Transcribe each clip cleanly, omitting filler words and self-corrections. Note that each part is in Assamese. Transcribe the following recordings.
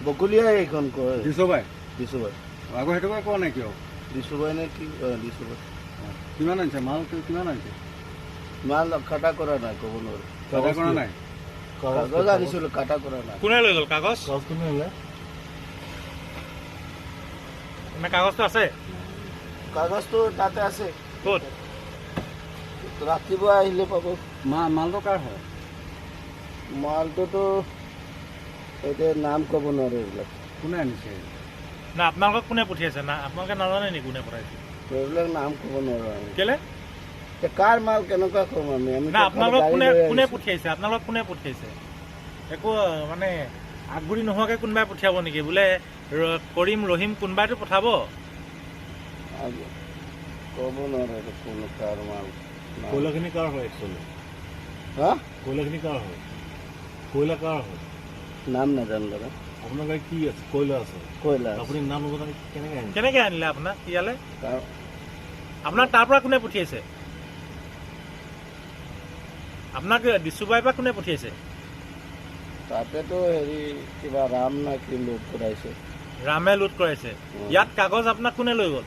bakolia এইখন কয় দিছবাই আগৰ সেইটো কোৱা নাই কিয় দিছবাই নে কি দিছবাই কিমান আনিছে মাল কিমান আনিছে মাল কাটা কৰা নাই ক'ব নোৱাৰো কাটা কৰা নাই কাগজ আনিছিল কাটা কৰা নাই কোনে লৈ গ'ল কাগজ কোনে ল'লে না কাগজটো আছে কাগজটো তাতে আছে ক'ত ৰাতিপুৱা আহিলে পাব মালটো কাৰ হয় মালটোতো এতিয়া নাম ক'ব নোৱাৰো এইবিলাক কোনে আনিছে না আপোনালোকক কোনে পঠিয়াইছে না আপোনালোকে নাজানে নেকি কোনে পঠাইছে এইবিলাক নাম ক'ব নোৱাৰো আমি কেলে কাৰ মাল কেনেকুৱা কম আমি না আপোনালোকক কোনে পঠিয়াইছে আপোনালোকক কোনে পঠিয়াইছে একো মানে আগগুৰি নোহোৱাকৈ কোনোবাই পঠিয়াব নেকি বোলে কৰিম ৰহিম কোনোবাইতো পঠাব ক'ব নোৱাৰো কোনো কাৰ মাল কয়লাখিনি কাৰ হয় একচুৱেলি হা কয়লাখিনি কাৰ হয় কয়লা কাৰ হয় নাম নাজানো দাদা আপোনাৰ গাড়ী কি আছে কয়লা আছে কয়লা আপুনি নাম নজনা কেনেকৈ আনিলে আপোনাক ইয়ালৈ আপোনাক তাৰ পৰা কোনে পঠিয়াইছে আপোনাক দিছুবাইৰ পৰা কোনে পঠিয়াইছে তাতেতো হেৰি কিবা ৰাম না কি লোড কৰাইছে ৰামে লোড কৰাইছে ইয়াত কাগজ আপোনাক কোনে লৈ গ'ল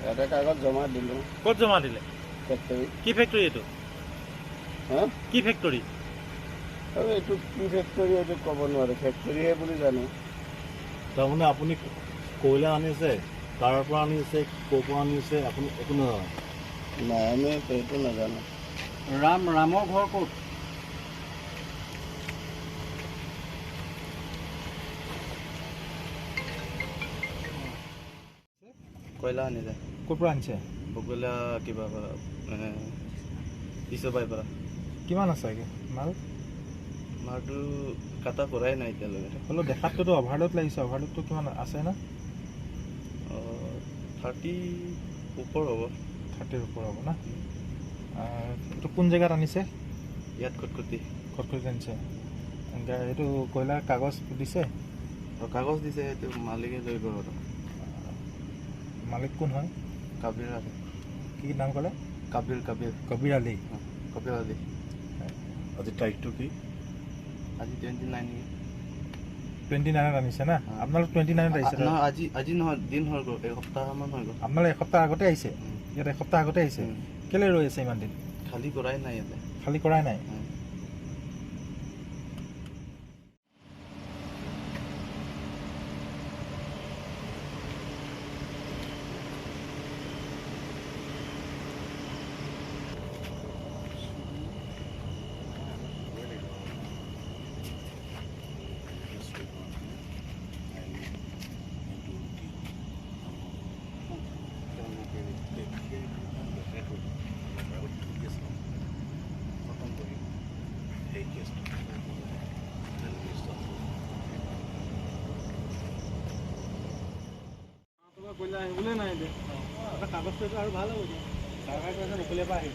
ইয়াতে কাগজ জমা দিলোঁ ক'ত জমা দিলে ফেক্টৰী কি ফেক্টৰী এইটো হা কি ফেক্টৰী এইটো কি ফেক্টৰী এইটো ক'ব নোৱাৰো ফেক্টৰীহে বুলি জানো তাৰমানে আপুনি কয়লা আনিছে তাৰ পৰা আনিছে ক'ৰ পৰা আনিছে আপুনি একো নাজানে নাই আমি সেইটো নাজানো ৰামৰ ঘৰ ক'ত কয়লা আনিলে ক'ৰ পৰা আনিছে বকলা কিবা দিছবাই পৰা কিমান আছে মাল মালটো কাটা কৰাই নাই এতিয়ালৈকে হ'লেও দেখাতটোতো অভাৰলোড লাগিছে অভাৰলোডটো কিমান আছে না 30 ওপৰ হ'ব 30ৰ ওপৰ হ'ব না এইটো কোন জেগাত আনিছে ইয়াত খটখটি আনিছে এইটো কয়লাৰ কাগজ দিছে কাগজ দিছে এইটো মালিকে লৈ গ'ল মালিক কোন হয় কাবিৰ আলী কি নাম ক'লে কবিৰ আলী আজি তাৰিখটো কি আজি 29 নেকি 29ত আনিছে না আপোনালোক 29ত আহিছে আজি নহয় দিন হৈ গ'ল এসপ্তাহমান হৈ গ'ল আপোনালোক এসপ্তাহ আগতে আহিছে ইয়াত এসপ্তাহ আগতে আহিছে কেলৈ ৰৈ আছে ইমান দিন খালী কৰাই নাই ইয়াতে খালী কৰাই নাই কয়লা আহিবলৈ নাই দে কাগজটো আৰু ভাল হ'ব চৰকাৰে নকলীয়াৰ পৰা আহিব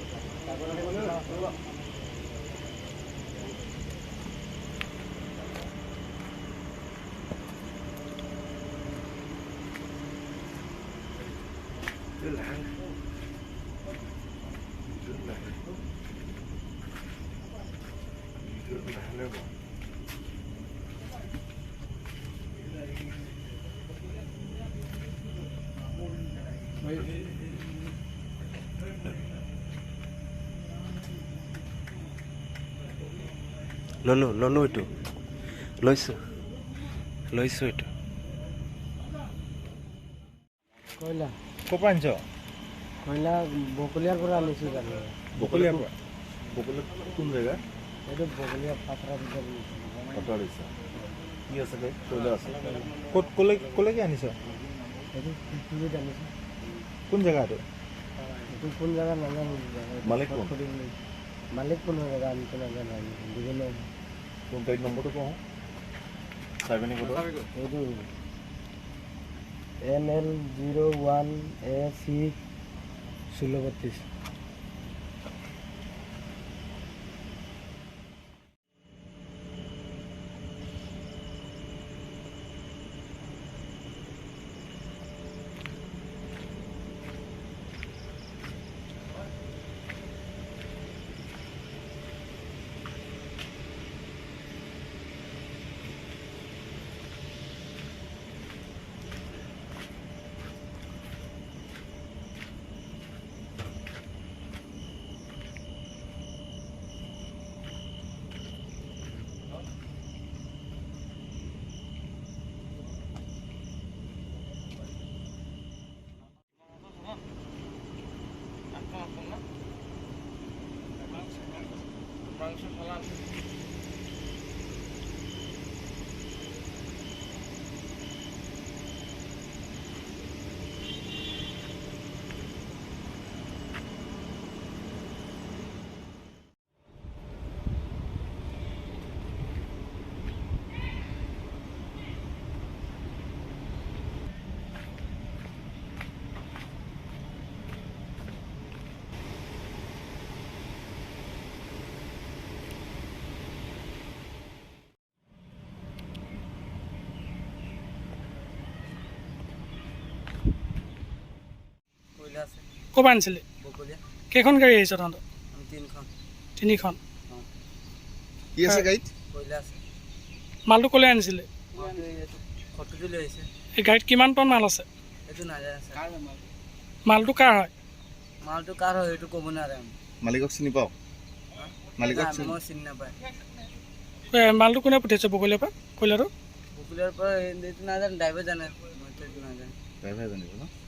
ললো এইটো লৈছো এইটো কয়লা ক'ৰ পৰা আনিছ কয়লা বকলিয়াৰ পৰা আনিছোঁ বকলিয়াৰ পৰা কোন জেগা এইটো বকলিয়া patradisa কি আছে কয়লা আছে ক'ত ক'লৈকে আনিছ এইটো পুখুৰীত আনিছোঁ কোন জেগা এইটো কোন জেগা নাজানো মালিক কোন জেগা আনিছে নাজানো বুজিলে কোন গাড়ীৰ নম্বৰটো কওঁ এইটো NL01AC 1632 কয়লা আছে ক'ৰ পৰা আনিছিলি বকলীয়া কেইখন গাড়ী আহিছে তহঁতৰ আমি তিনিখন কি আছে গাড়ীত কয়লা আছে মালটো ক'লে আনিছিলে ফটোটো লৈ আহিছে এই গাড়ীত কিমান টন মাল আছে এইটো নাজানে আছে মালটো কাৰ হয় মালটো কাৰ হয় সেইটো ক'ব নোৱাৰে আমি মালিকক চিনি পাওঁ মালিকক চিনি মই চিনি নাপায় মালটো কোনে পঠিয়াইছে বগলীয়াৰ পৰা কয়লাটো বকলীয়াৰ পৰা এইটো নাজানে ড্ৰাইভাৰ জানে মইতো এইটো নাজানো ড্ৰাইভাৰ জানিব ন